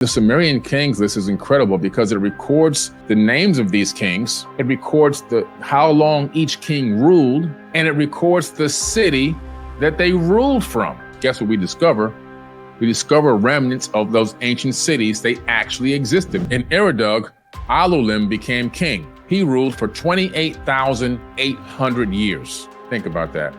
The Sumerian kings list is incredible because it records the names of these kings. It records how long each king ruled, and it records the city that they ruled from. Guess what we discover? We discover remnants of those ancient cities. They actually existed. In Eridug, Alulim became king. He ruled for 28,800 years. Think about that.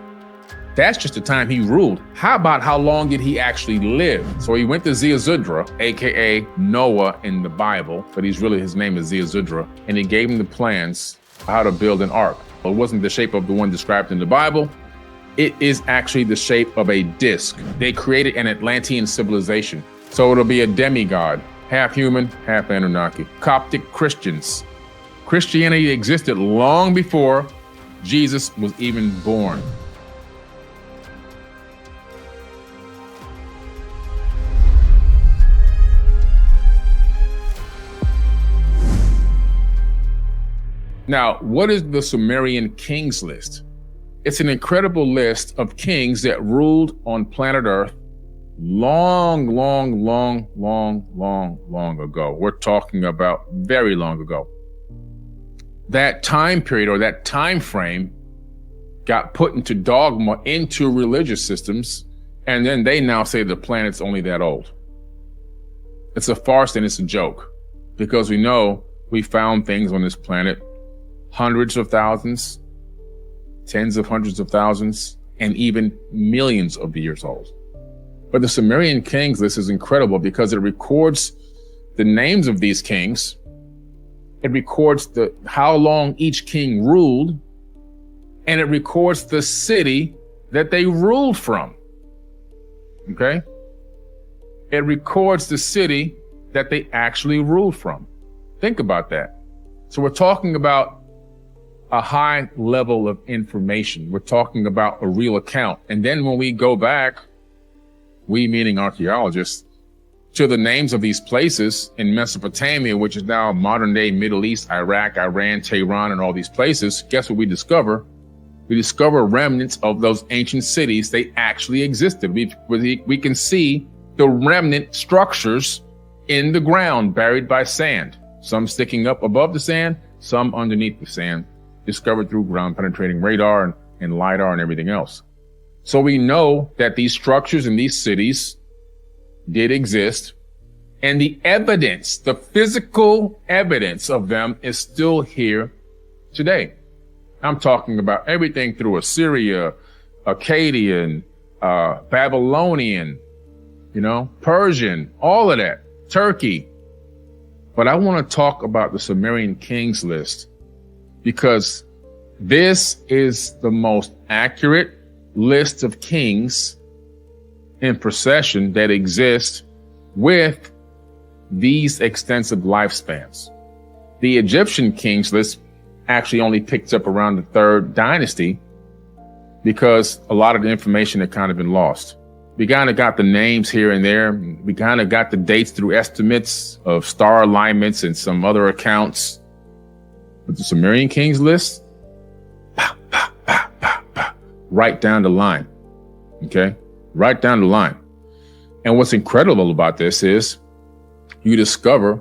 That's just the time he ruled. How about how long did he actually live? So he went to Ziusudra, AKA Noah in the Bible, but his name is Ziusudra, and he gave him the plans how to build an ark. It wasn't the shape of the one described in the Bible. It is actually the shape of a disc. They created an Atlantean civilization. So it'll be a demigod, half human, half Anunnaki. Coptic Christians. Christianity existed long before Jesus was even born. Now, what is the Sumerian kings list? It's an incredible list of kings that ruled on planet Earth long ago. We're talking about very long ago. That time period or that time frame got put into dogma, into religious systems, and then they now say the planet's only that old. It's a farce and it's a joke, because we know we found things on this planet hundreds of thousands, tens of hundreds of thousands, and even millions of years old. But the Sumerian kings list is incredible because it records the names of these kings. It records how long each king ruled, and it records the city that they ruled from. Okay? It records the city that they actually ruled from. Think about that. So we're talking about a high level of information. We're talking about a real account. And then when we go back, we meaning archaeologists, to the names of these places in Mesopotamia, which is now modern day Middle East, Iraq, Iran, Tehran, and all these places, guess what we discover? We discover remnants of those ancient cities. They actually existed. We can see the remnant structures in the ground, buried by sand, some sticking up above the sand, some underneath the sand, discovered through ground penetrating radar and LiDAR and everything else. So we know that these structures in these cities did exist, and the evidence, the physical evidence of them is still here today. I'm talking about everything through Assyria, Akkadian, Babylonian, Persian, all of that, Turkey. But I want to talk about the Sumerian kings list, because this is the most accurate list of kings in procession that exist with these extensive lifespans. The Egyptian kings list actually only picked up around the 3rd dynasty because a lot of the information had kind of been lost. We kind of got the names here and there. We kind of got the dates through estimates of star alignments and some other accounts. But the Sumerian kings list, right down the line. Okay? Right down the line. And what's incredible about this is you discover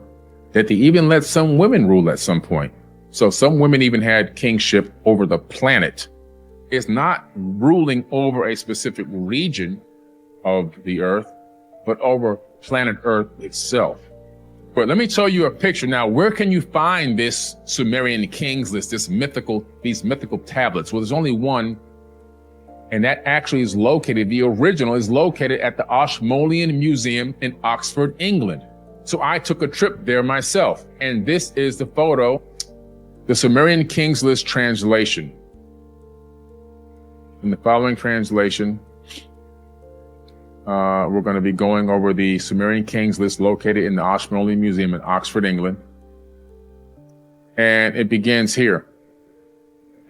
that they even let some women rule at some point. So some women even had kingship over the planet. It's not ruling over a specific region of the earth, but over planet Earth itself. But let me show you a picture. Now, where can you find this Sumerian kings list, these mythical tablets? Well, there's only one, and that actually is located, the original is located at the Ashmolean Museum in Oxford, England. So I took a trip there myself, and this is the photo, the Sumerian kings list translation. In the following translation, we're going to be going over the Sumerian kings list located in the Ashmolean Museum in Oxford, England. And it begins here.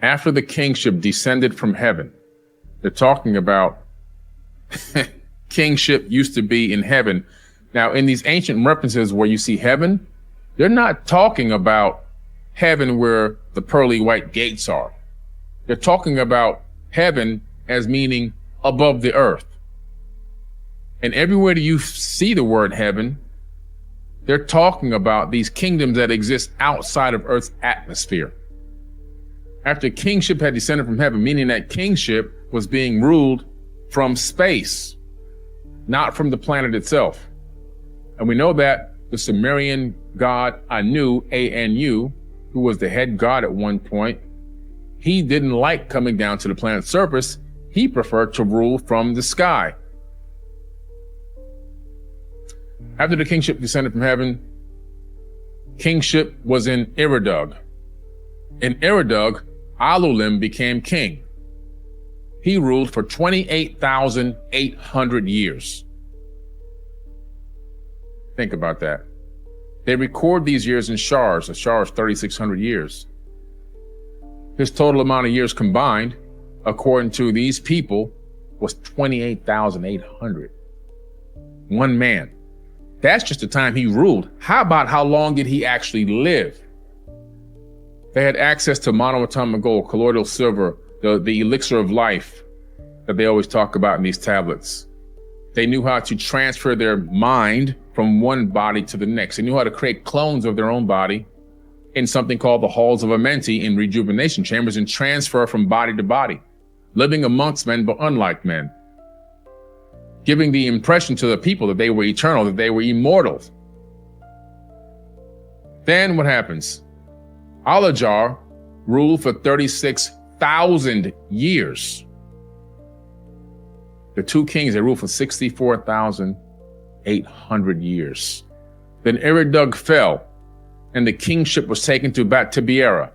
After the kingship descended from heaven, they're talking about kingship used to be in heaven. Now, in these ancient references where you see heaven, they're not talking about heaven where the pearly white gates are. They're talking about heaven as meaning above the earth. And everywhere that you see the word heaven, They're talking about these kingdoms that exist outside of Earth's atmosphere. After kingship had descended from heaven, meaning that kingship was being ruled from space, not from the planet itself. And we know that the Sumerian god Anu, A-N-U, who was the head god at one point, he didn't like coming down to the planet's surface. He preferred to rule from the sky. After the kingship descended from heaven, kingship was in Iridug. In Iridug, Alulim became king. He ruled for 28,800 years. Think about that. They record these years in shars. A shar is 3,600 years. His total amount of years combined, according to these people, was 28,800. One man. That's just the time he ruled. How about how long did he actually live? They had access to monoatomic gold, colloidal silver, the elixir of life that they always talk about in these tablets. They knew how to transfer their mind from one body to the next. They knew how to create clones of their own body in something called the halls of Amenti in rejuvenation chambers and transfer from body to body, living amongst men but unlike men, giving the impression to the people that they were eternal, that they were immortal. Then what happens? Alajar ruled for 36,000 years. The two kings, they ruled for 64,800 years. Then Iridug fell, and the kingship was taken to Batabiera.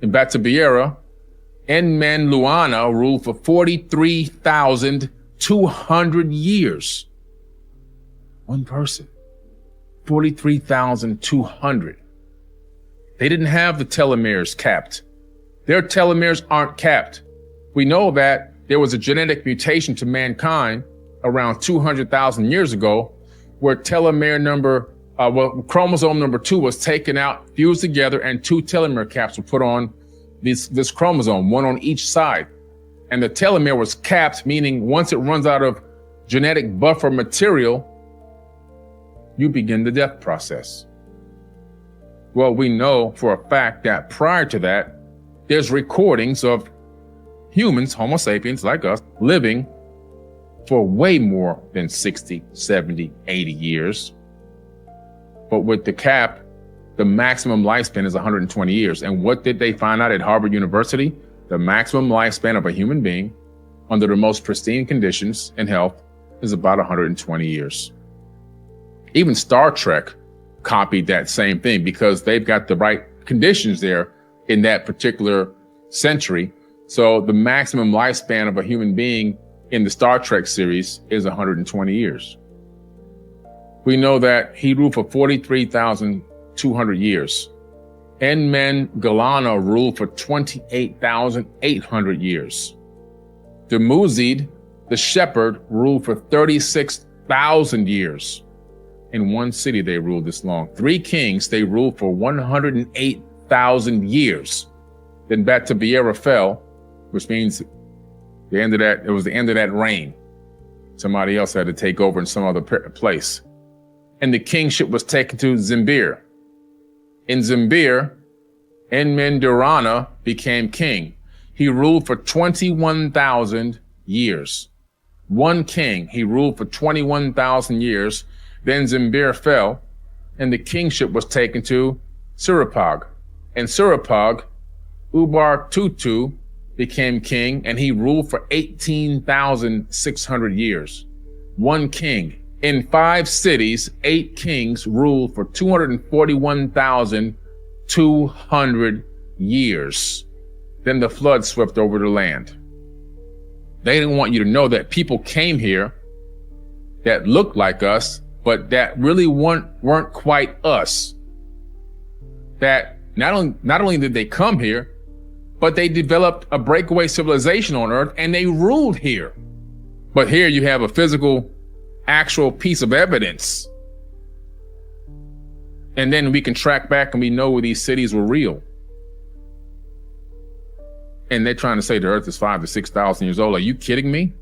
In Batabiera, Enmenluana ruled for 43,200 years. One person. 43,200. They didn't have the telomeres capped. Their telomeres aren't capped. We know that there was a genetic mutation to mankind around 200,000 years ago where telomere number, chromosome number 2 was taken out, fused together, and 2 telomere caps were put on this chromosome, one on each side. And the telomere was capped, meaning once it runs out of genetic buffer material, you begin the death process. Well, we know for a fact that prior to that, there's recordings of humans, Homo sapiens like us, living for way more than 60, 70, 80 years. But with the cap, the maximum lifespan is 120 years. And what did they find out at Harvard University? The maximum lifespan of a human being under the most pristine conditions and health is about 120 years. Even Star Trek copied that same thing because they've got the right conditions there in that particular century. So the maximum lifespan of a human being in the Star Trek series is 120 years. We know that he ruled for 43,200 years. Enmengalana ruled for 28,800 years. Dumuzid, the shepherd, ruled for 36,000 years. In one city they ruled this long. 3 kings, they ruled for 108,000 years. Then Batabiera fell, which means the end of that, it was the end of that reign. Somebody else had to take over in some other place. And the kingship was taken to Zimbir. In Zimbir, Enmendarana became king. He ruled for 21,000 years. One king, he ruled for 21,000 years. Then Zimbir fell, and the kingship was taken to Surapag. In Surapag, Ubar Tutu became king, and he ruled for 18,600 years. One king. In 5 cities, 8 kings ruled for 241,200 years. Then the flood swept over the land. They didn't want you to know that people came here that looked like us, but that really weren't quite us. That not only did they come here, but they developed a breakaway civilization on Earth and they ruled here. But here you have a physical, actual piece of evidence. And then we can track back and we know where these cities were real. And they're trying to say the Earth is 5,000 to 6,000 years old. Are you kidding me?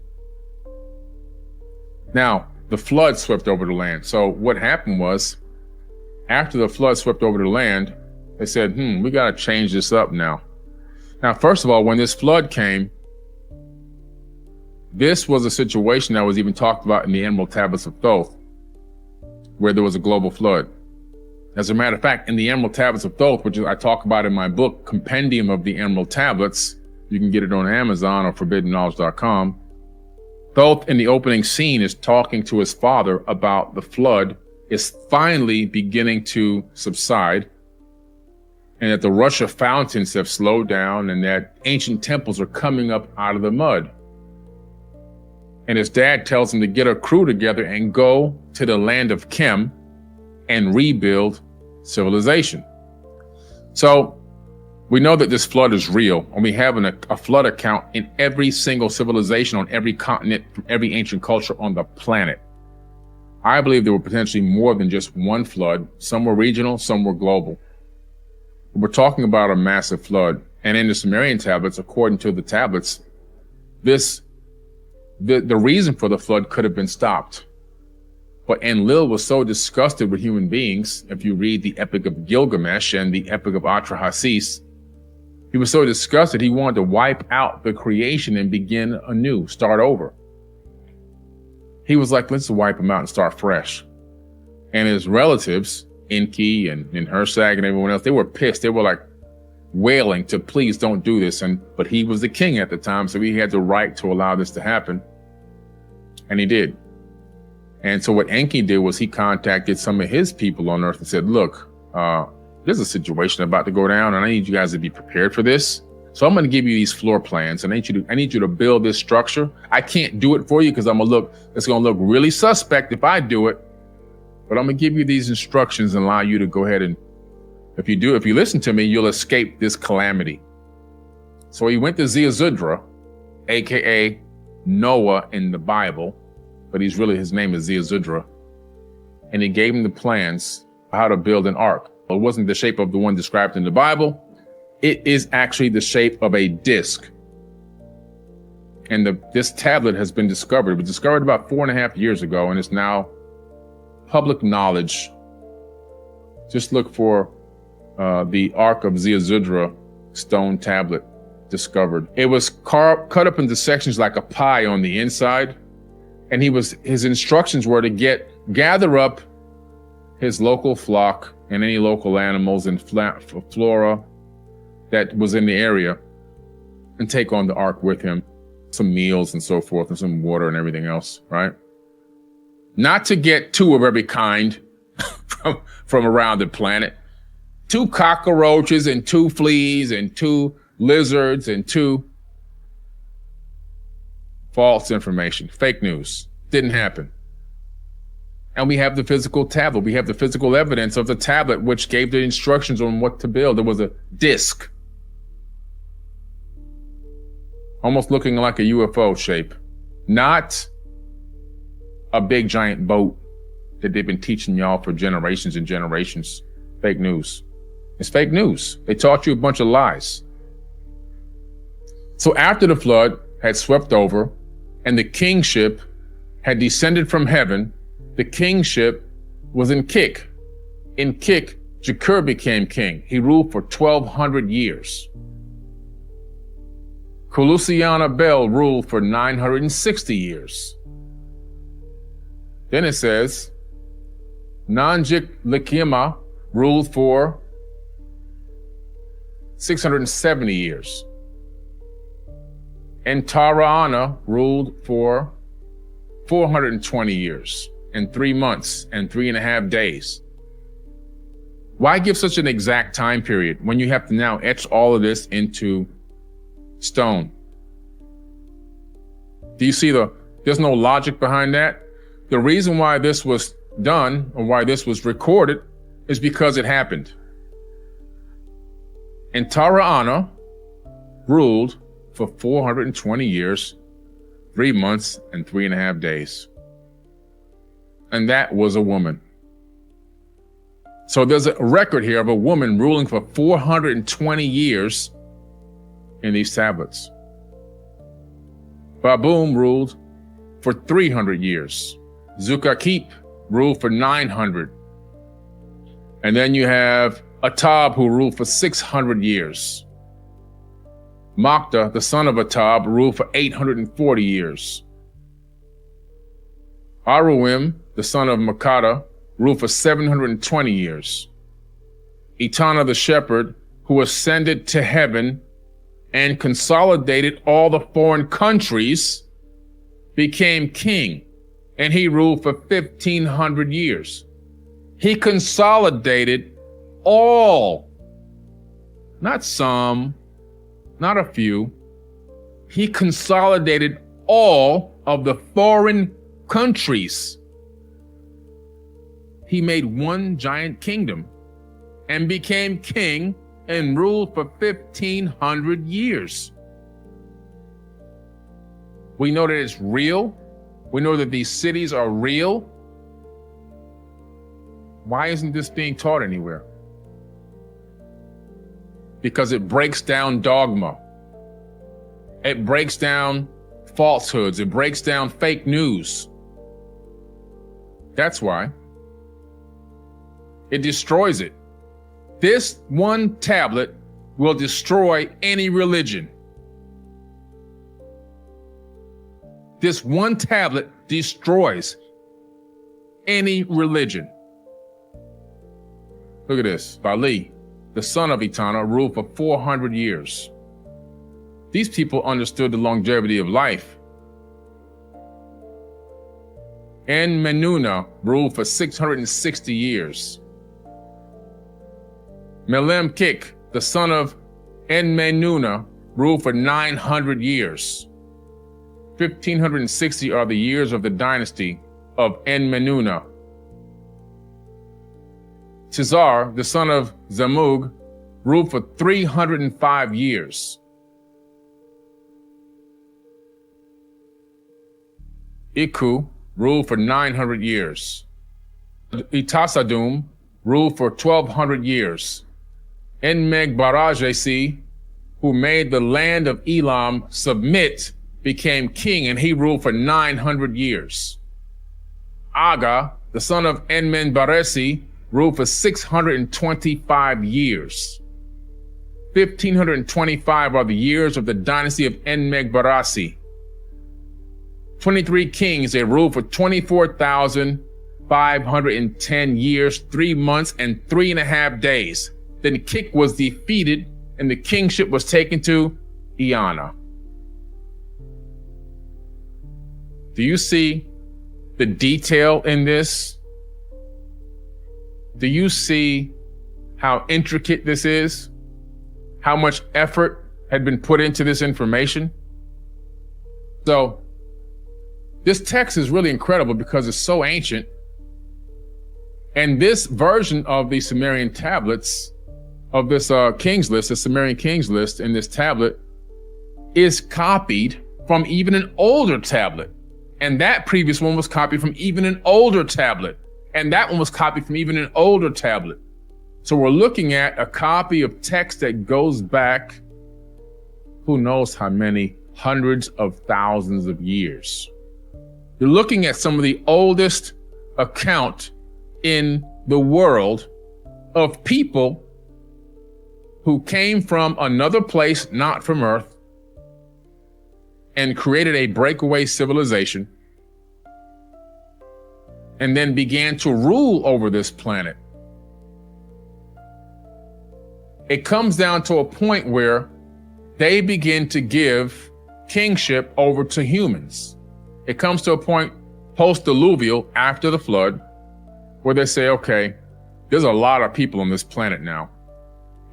Now, the flood swept over the land. So what happened was after the flood swept over the land, they said, we got to change this up now. Now, first of all, when this flood came, this was a situation that was even talked about in the Emerald Tablets of Thoth, where there was a global flood. As a matter of fact, in the Emerald Tablets of Thoth, which I talk about in my book, Compendium of the Emerald Tablets, you can get it on Amazon or forbiddenknowledge.com. Thoth, in the opening scene, is talking to his father about the flood is finally beginning to subside, and that the rush of fountains have slowed down, and that ancient temples are coming up out of the mud. And his dad tells him to get a crew together and go to the land of Chem and rebuild civilization. So we know that this flood is real, and we have a flood account in every single civilization on every continent, every ancient culture on the planet. I believe there were potentially more than just one flood. Some were regional, some were global. We're talking about a massive flood. And in the Sumerian tablets, according to the tablets, the reason for the flood could have been stopped. But Enlil was so disgusted with human beings, if you read the Epic of Gilgamesh and the Epic of Atrahasis, he was so disgusted he wanted to wipe out the creation and begin anew, start over. He was like, let's wipe him out and start fresh. And his relatives, Enki and Hersag and everyone else, they were pissed. They were like wailing to please don't do this. But he was the king at the time, so he had the right to allow this to happen. And he did. And so what Enki did was he contacted some of his people on Earth and said, look, there's a situation about to go down, and I need you guys to be prepared for this. So I'm going to give you these floor plans, and I need you to build this structure. I can't do it for you because it's going to look really suspect if I do it. But I'm going to give you these instructions and allow you to go ahead, and if you listen to me, you'll escape this calamity. So he went to Ziusudra, aka Noah in the Bible, but his name is Ziusudra, and he gave him the plans for how to build an ark. It wasn't the shape of the one described in the Bible. It is actually the shape of a disc. And this tablet has been discovered. It was discovered about 4.5 years ago, and it's now public knowledge. Just look for the Ark of Ziusudra stone tablet discovered. It was cut up into sections like a pie on the inside, and his instructions were to gather up his local flock and any local animals and flora that was in the area, and take on the ark with him, some meals and so forth, and some water and everything else, right? Not to get 2 of every kind from around the planet. 2 cockroaches and 2 fleas and 2 lizards and 2 false information, fake news. Didn't happen. And we have the physical tablet. We have the physical evidence of the tablet, which gave the instructions on what to build. There was a disc, almost looking like a UFO shape, not a big giant boat that they've been teaching y'all for generations and generations. Fake news. It's fake news. They taught you a bunch of lies. So after the flood had swept over and the kingship had descended from heaven, the kingship was in Kik. In Kik, Jakur became king. He ruled for 1,200 years. Kulusiana Bel ruled for 960 years. Then it says, Nanjik Likima ruled for 670 years. And Taraana ruled for 420 years and 3 months and 3.5 days. Why give such an exact time period when you have to now etch all of this into stone? Do you see there's no logic behind that? The reason why this was done or why this was recorded is because it happened. And Taraana ruled for 420 years, 3 months and 3.5 days. And that was a woman. So there's a record here of a woman ruling for 420 years in these tablets. Babum ruled for 300 years. Zukakip ruled for 900. And then you have Atab, who ruled for 600 years. Makta, the son of Atab, ruled for 840 years. Aruim, the son of Makata, ruled for 720 years. Etana the shepherd, who ascended to heaven and consolidated all the foreign countries, became king, and he ruled for 1,500 years. He consolidated all, not some, not a few. He consolidated all of the foreign countries. He made one giant kingdom and became king and ruled for 1,500 years. We know that it's real. We know that these cities are real. Why isn't this being taught anywhere? Because it breaks down dogma. It breaks down falsehoods. It breaks down fake news. That's why. It destroys it. This one tablet will destroy any religion. This one tablet destroys any religion. Look at this. Bali, the son of Etana, ruled for 400 years. These people understood the longevity of life. Enmenuna ruled for 660 years. Melemkik, the son of Enmenuna, ruled for 900 years. 1,560 are the years of the dynasty of Enmenuna. Cesar, the son of Zamug, ruled for 305 years. Iku ruled for 900 years. Itasadum ruled for 1,200 years. Enmegbarajesi, who made the land of Elam submit, became king, and he ruled for 900 years. Aga, the son of Enmenbaresi, ruled for 625 years. 1,525 are the years of the dynasty of Enmegbarasi. 23 kings, they ruled for 24,510 years, 3 months, and 3.5 days. Then Kik was defeated, and the kingship was taken to Eanna. Do you see the detail in this? Do you see how intricate this is? How much effort had been put into this information? So, this text is really incredible because it's so ancient. And this version of the Sumerian tablets, of this king's list, the Sumerian king's list in this tablet, is copied from even an older tablet. And that previous one was copied from even an older tablet. And that one was copied from even an older tablet. So we're looking at a copy of text that goes back, who knows how many hundreds of thousands of years. You're looking at some of the oldest account in the world of people who came from another place, not from Earth, and created a breakaway civilization, and then began to rule over this planet. It comes down to a point where they begin to give kingship over to humans. It comes to a point post-diluvial, after the flood, where they say, okay, there's a lot of people on this planet now.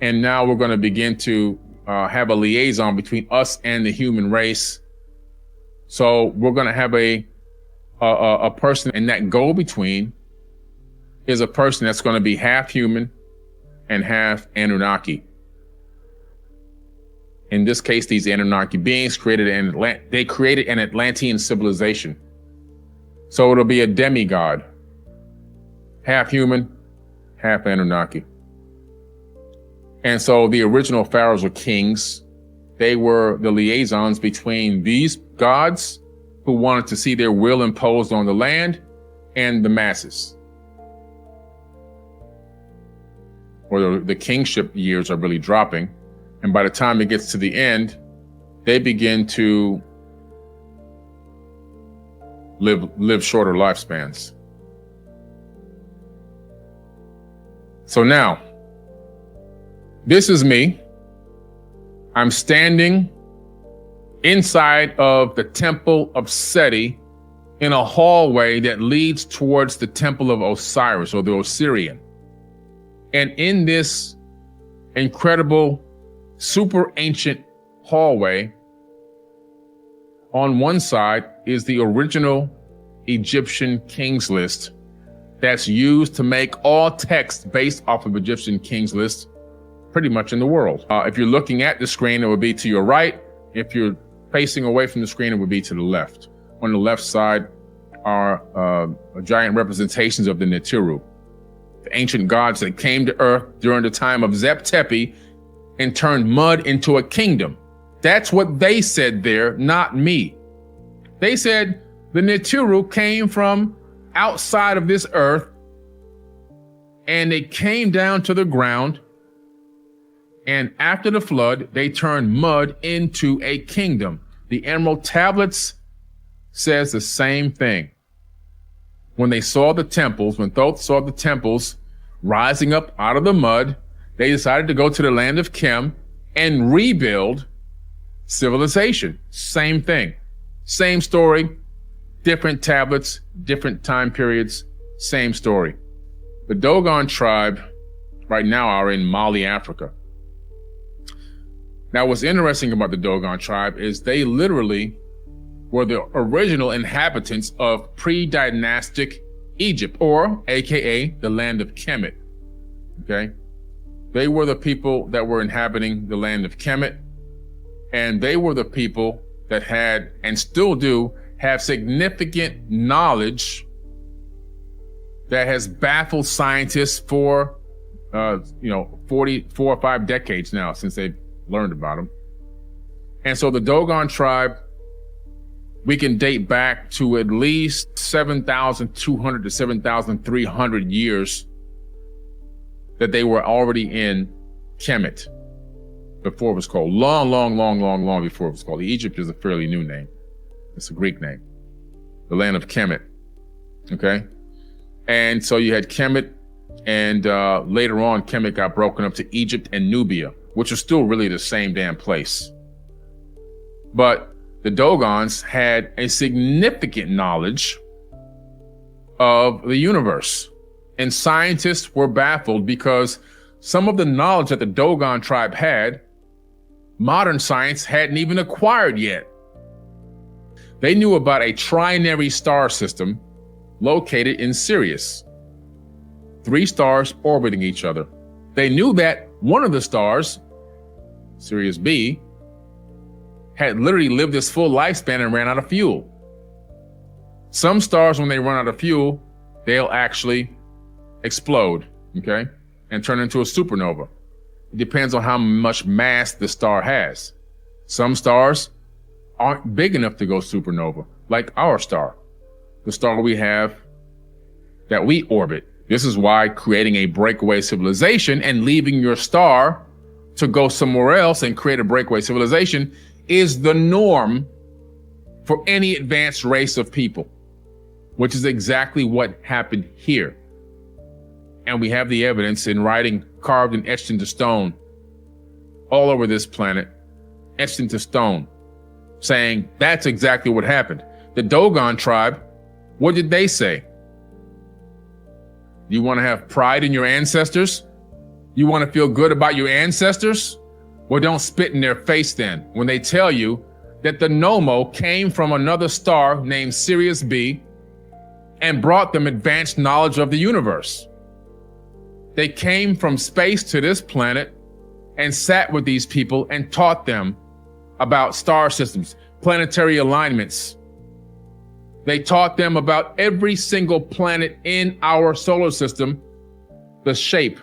And now we're going to begin to have a liaison between us and the human race. So we're going to have a person, and that go-between is a person that's going to be half human and half Anunnaki. In this case, these Anunnaki beings created an Atlantean civilization. So it'll be a demigod, half human, half Anunnaki. And so the original pharaohs were kings. They were the liaisons between these gods who wanted to see their will imposed on the land and the masses. or the kingship years are really dropping. And by the time it gets to the end, they begin to live shorter lifespans. So now, this is me. I'm standing inside of the temple of Seti in a hallway that leads towards the temple of Osiris, or the Osirian. And in this incredible, super ancient hallway, on one side is the original Egyptian kings list that's used to make all text based off of Egyptian kings list pretty much in the world. If you're looking at the screen, it would be to your right. If you're facing away from the screen, it would be to the left. On the left side are giant representations of the Netiru, the ancient gods that came to earth during the time of Zep Tepi and turned mud into a kingdom. That's what they said there, not me. They said the Netiru came from outside of this earth and they came down to the ground, and after the flood, they turned mud into a kingdom. The Emerald Tablets says the same thing. When they saw the temples, when Thoth saw the temples rising up out of the mud, they decided to go to the land of Khem and rebuild civilization. Same thing. Same story, different tablets, different time periods, same story. The Dogon tribe right now are in Mali, Africa. Now, what's interesting about the Dogon tribe is they literally were the original inhabitants of pre-dynastic Egypt, or AKA the land of Kemet, okay? They were the people that were inhabiting the land of Kemet, and they were the people that had, and still do, have significant knowledge that has baffled scientists for, 4 or 5 decades now since they've learned about them. And so the Dogon tribe, we can date back to at least 7,200 to 7,300 years that they were already in Kemet before it was called. Long before it was called. Egypt is a fairly new name. It's a Greek name. The land of Kemet, okay? And so you had Kemet, and later on, Kemet got broken up to Egypt and Nubia, which are still really the same damn place. But the Dogons had a significant knowledge of the universe. And scientists were baffled because some of the knowledge that the Dogon tribe had, modern science hadn't even acquired yet. They knew about a trinary star system located in Sirius. 3 stars orbiting each other. They knew that one of the stars, Sirius B, had literally lived its full lifespan and ran out of fuel. Some stars, when they run out of fuel, they'll actually explode, okay, and turn into a supernova. It depends on how much mass the star has. Some stars aren't big enough to go supernova, like our star, the star we have that we orbit. This is why creating a breakaway civilization and leaving your star to go somewhere else and create a breakaway civilization is the norm for any advanced race of people, which is exactly what happened here. And we have the evidence in writing carved and etched into stone all over this planet, etched into stone, saying that's exactly what happened. The Dogon tribe, what did they say? You want to have pride in your ancestors? You want to feel good about your ancestors? Well, don't spit in their face then when they tell you that the Nomo came from another star named Sirius B and brought them advanced knowledge of the universe. They came from space to this planet and sat with these people and taught them about star systems, planetary alignments. They taught them about every single planet in our solar system, the shape,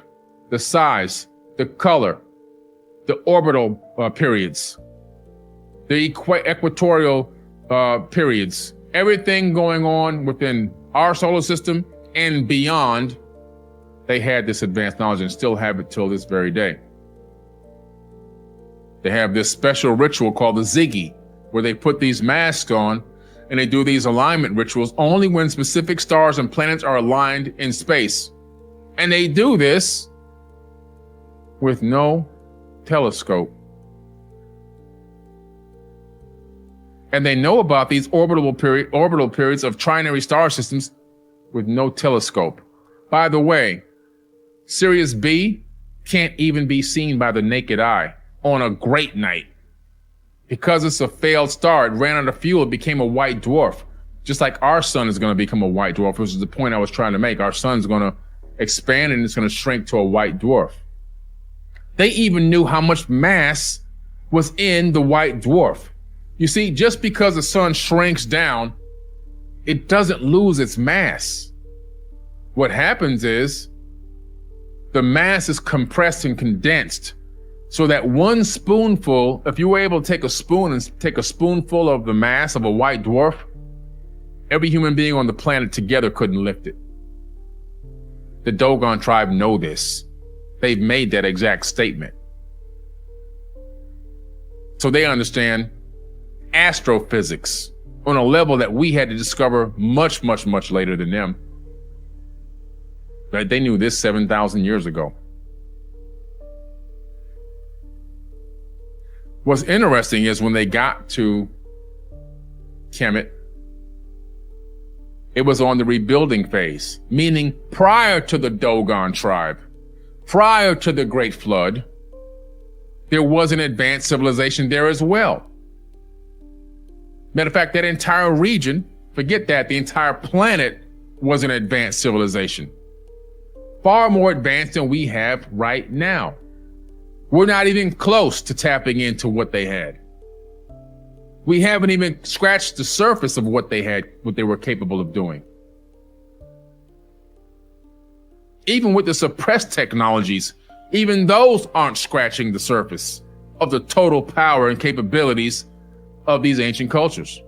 the size, the color, the orbital periods, the equatorial periods, everything going on within our solar system and beyond they had this advanced knowledge and still have it till this very day. They have this special ritual called the Ziggy, where they put these masks on and they do these alignment rituals only when specific stars and planets are aligned in space. And they do this with no telescope. And they know about these orbital periods of trinary star systems with no telescope. By the way, Sirius B can't even be seen by the naked eye on a great night. Because it's a failed star, it ran out of fuel, it became a white dwarf. Just like our sun is going to become a white dwarf, which is the point I was trying to make. Our sun's going to expand and it's going to shrink to a white dwarf. They even knew how much mass was in the white dwarf. You see, just because the sun shrinks down, it doesn't lose its mass. What happens is the mass is compressed and condensed so that one spoonful, if you were able to take a spoon and take a spoonful of the mass of a white dwarf, every human being on the planet together couldn't lift it. The Dogon tribe know this. They've made that exact statement. So they understand astrophysics on a level that we had to discover much, much, much later than them. But they knew this 7,000 years ago. What's interesting is when they got to Kemet, it was on the rebuilding phase, meaning prior to the Dogon tribe, prior to the Great Flood, there was an advanced civilization there as well. Matter of fact, that entire region, forget that, the entire planet was an advanced civilization. Far more advanced than we have right now. We're not even close to tapping into what they had. We haven't even scratched the surface of what they had, what they were capable of doing. Even with the suppressed technologies, even those aren't scratching the surface of the total power and capabilities of these ancient cultures.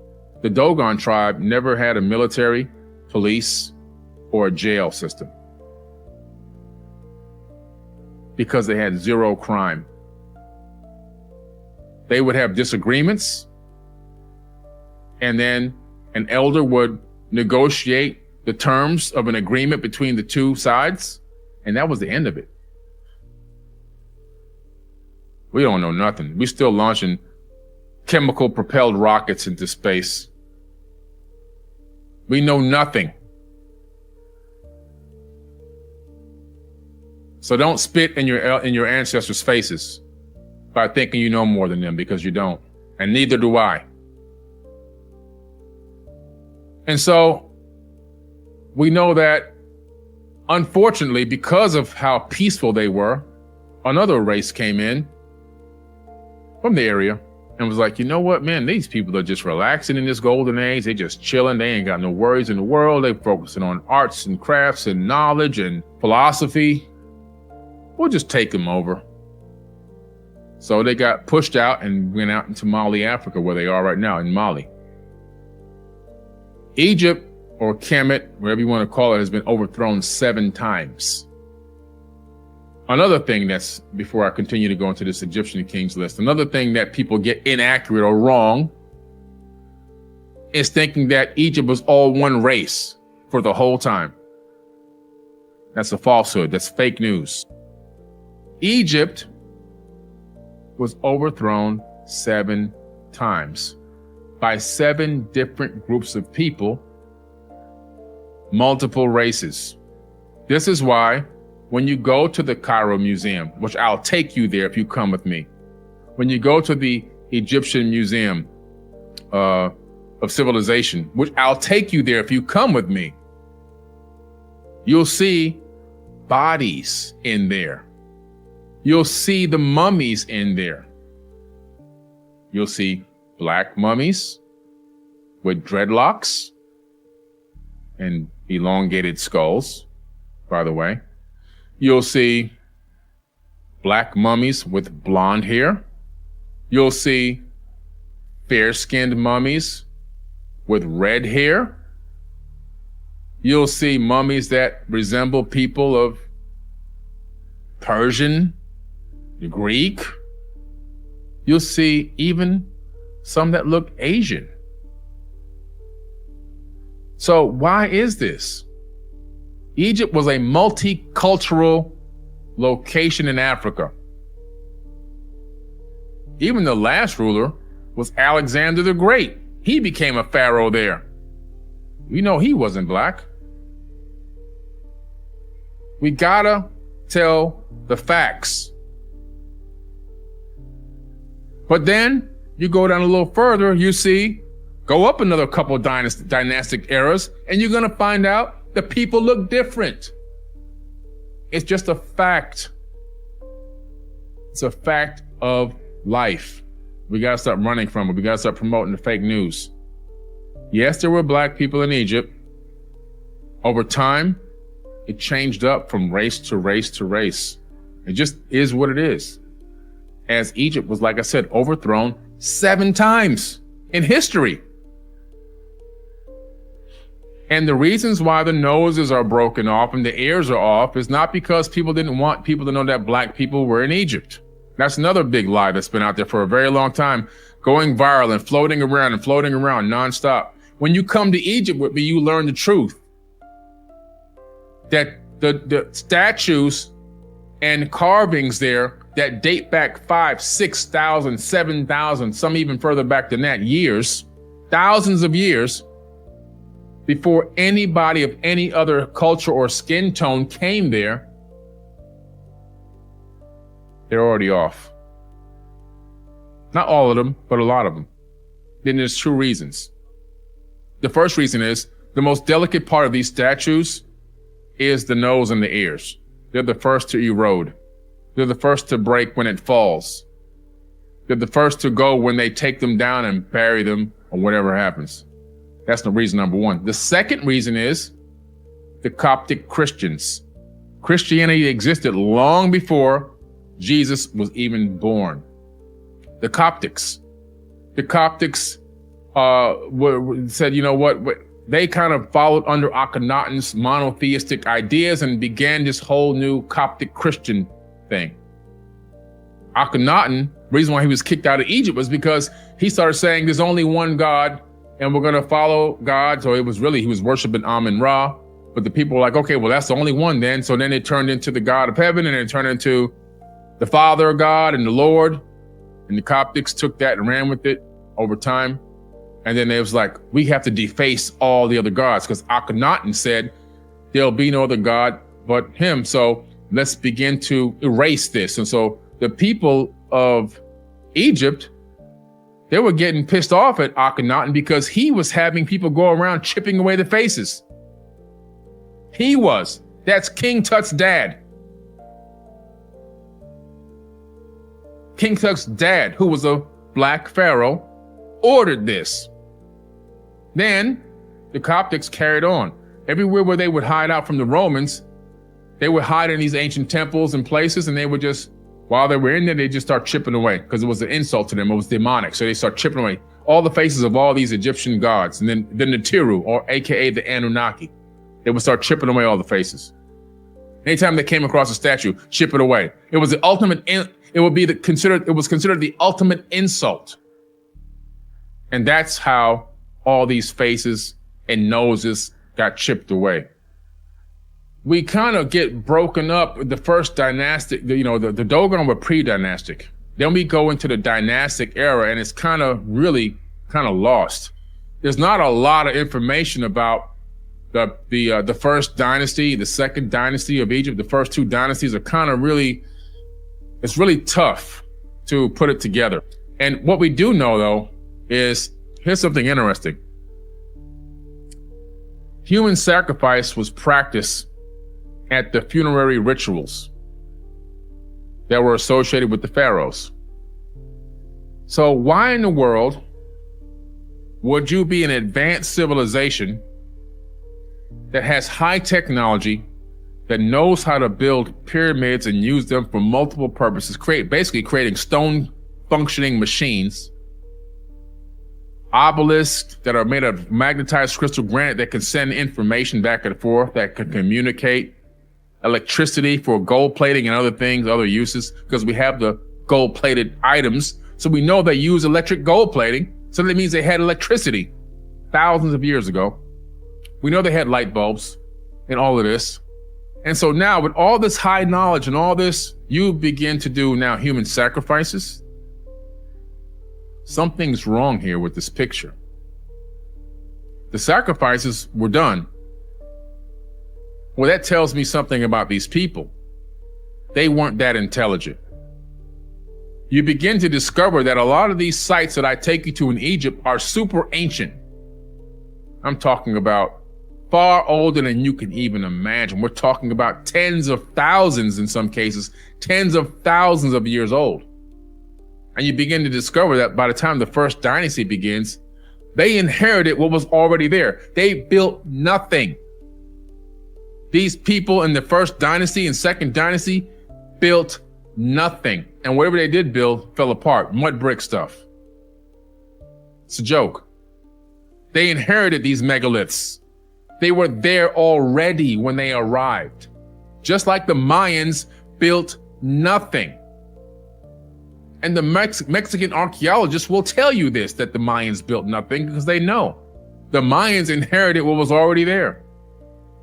The Dogon tribe never had a military, police, or a jail system because they had zero crime. They would have disagreements, and then an elder would negotiate the terms of an agreement between the two sides, and that was the end of it. We don't know nothing. We're still launching chemical propelled rockets into space. We know nothing. So don't spit in your ancestors' faces by thinking you know more than them, because you don't, and neither do I. And so we know that, unfortunately, because of how peaceful they were, another race came in from the area and was like, you know what, man, these people are just relaxing in this golden age. They just chilling. They ain't got no worries in the world. They focusing on arts and crafts and knowledge and philosophy. We'll just take them over. So they got pushed out and went out into Mali, Africa, where they are right now, in Mali. Egypt, or Kemet, whatever you want to call it, has been overthrown 7 times. Another thing that's, before I continue to go into this Egyptian kings list, another thing that people get inaccurate or wrong is thinking that Egypt was all one race for the whole time. That's a falsehood. That's fake news. Egypt was overthrown 7 times by 7 different groups of people, multiple races. This is why when you go to the Cairo Museum, which I'll take you there if you come with me, when you go to the Egyptian Museum of Civilization, which I'll take you there if you come with me, you'll see bodies in there. You'll see the mummies in there. You'll see black mummies with dreadlocks and elongated skulls, by the way. You'll see black mummies with blonde hair. You'll see fair-skinned mummies with red hair. You'll see mummies that resemble people of Persian, the Greek. You'll see even some that look Asian. So why is this? Egypt was a multicultural location in Africa. Even the last ruler was Alexander the Great. He became a pharaoh there. We know he wasn't black. We gotta tell the facts. But then you go down a little further, you see, go up another couple of dynastic eras, and you're gonna find out the people look different. It's just a fact. It's a fact of life. We gotta stop running from it. We gotta start promoting the fake news. Yes, there were black people in Egypt. Over time, it changed up from race to race to race. It just is what it is. As Egypt was, like I said, overthrown 7 times in history. And the reasons why the noses are broken off and the ears are off is not because people didn't want people to know that black people were in Egypt. That's another big lie that's been out there for a very long time, going viral and floating around nonstop. When you come to Egypt with me, you learn the truth. That the statues and carvings there that date back 5,000, 6,000, 7,000, some even further back than that, years, thousands of years, before anybody of any other culture or skin tone came there, they're already off. Not all of them, but a lot of them. Then there's 2 reasons. The first reason is the most delicate part of these statues is the nose and the ears. They're the first to erode. They're the first to break when it falls. They're the first to go when they take them down and bury them or whatever happens. That's the reason number 1. The second reason is the Coptic Christians. Christianity existed long before Jesus was even born. The Coptics said, you know what? They kind of followed under Akhenaten's monotheistic ideas and began this whole new Coptic Christian thing. Akhenaten, the reason why he was kicked out of Egypt was because he started saying there's only one God and we're going to follow God. So he was worshiping Amun-Ra, but the people were like, okay, well, that's the only one then. So then it turned into the God of heaven and it turned into the Father God and the Lord. And the Coptics took that and ran with it over time. And then it was like, we have to deface all the other gods because Akhenaten said there'll be no other God but him. So let's begin to erase this. And so the people of Egypt, they were getting pissed off at Akhenaten because he was having people go around chipping away the faces. He was. That's King Tut's dad. King Tut's dad, who was a black pharaoh, ordered this. Then the Coptics carried on. Everywhere where they would hide out from the Romans, they would hide in these ancient temples and places, and they would just, while they were in there, they just start chipping away because it was an insult to them. It was demonic. So they start chipping away all the faces of all these Egyptian gods. And then the Tiru, or AKA the Anunnaki, they would start chipping away all the faces. Anytime they came across a statue, chip it away. It was the ultimate, it was considered the ultimate insult. And that's how all these faces and noses got chipped away. We kind of get broken up with the first dynastic, the Dogon were pre-dynastic. Then we go into the dynastic era and it's really lost. There's not a lot of information about the first dynasty, the second dynasty of Egypt. The first 2 dynasties are it's really tough to put it together. And what we do know though is, here's something interesting. Human sacrifice was practiced at the funerary rituals that were associated with the pharaohs. So why in the world would you be an advanced civilization that has high technology, that knows how to build pyramids and use them for multiple purposes, basically creating stone functioning machines, obelisks that are made of magnetized crystal granite that can send information back and forth, that can communicate, electricity for gold plating and other things, other uses, because we have the gold plated items. So we know they use electric gold plating. So that means they had electricity thousands of years ago. We know they had light bulbs and all of this. And so now with all this high knowledge and all this, you begin to do now human sacrifices. Something's wrong here with this picture. The sacrifices were done. Well, that tells me something about these people. They weren't that intelligent. You begin to discover that a lot of these sites that I take you to in Egypt are super ancient. I'm talking about far older than you can even imagine. We're talking about tens of thousands, in some cases, tens of thousands of years old. And you begin to discover that by the time the first dynasty begins, they inherited what was already there. They built nothing. These people in the first dynasty and second dynasty built nothing. And whatever they did build fell apart, mud brick stuff. It's a joke. They inherited these megaliths. They were there already when they arrived. Just like the Mayans built nothing. And the Mexican archaeologists will tell you this, that the Mayans built nothing, because they know. The Mayans inherited what was already there.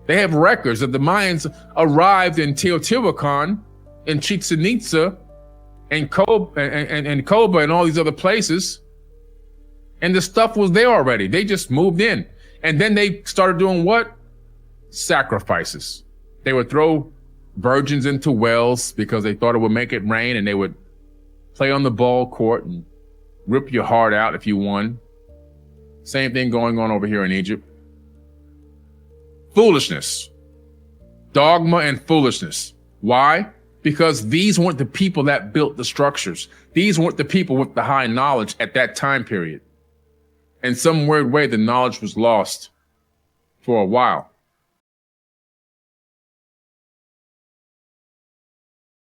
They have records that the Mayans arrived in Teotihuacan, in Chichen Itza, and Coba and all these other places. And the stuff was there already. They just moved in. And then they started doing what? Sacrifices. They would throw virgins into wells because they thought it would make it rain, and they would play on the ball court and rip your heart out if you won. Same thing going on over here in Egypt. Foolishness. Dogma and foolishness. Why? Because these weren't the people that built the structures. These weren't the people with the high knowledge at that time period. In some weird way, the knowledge was lost for a while.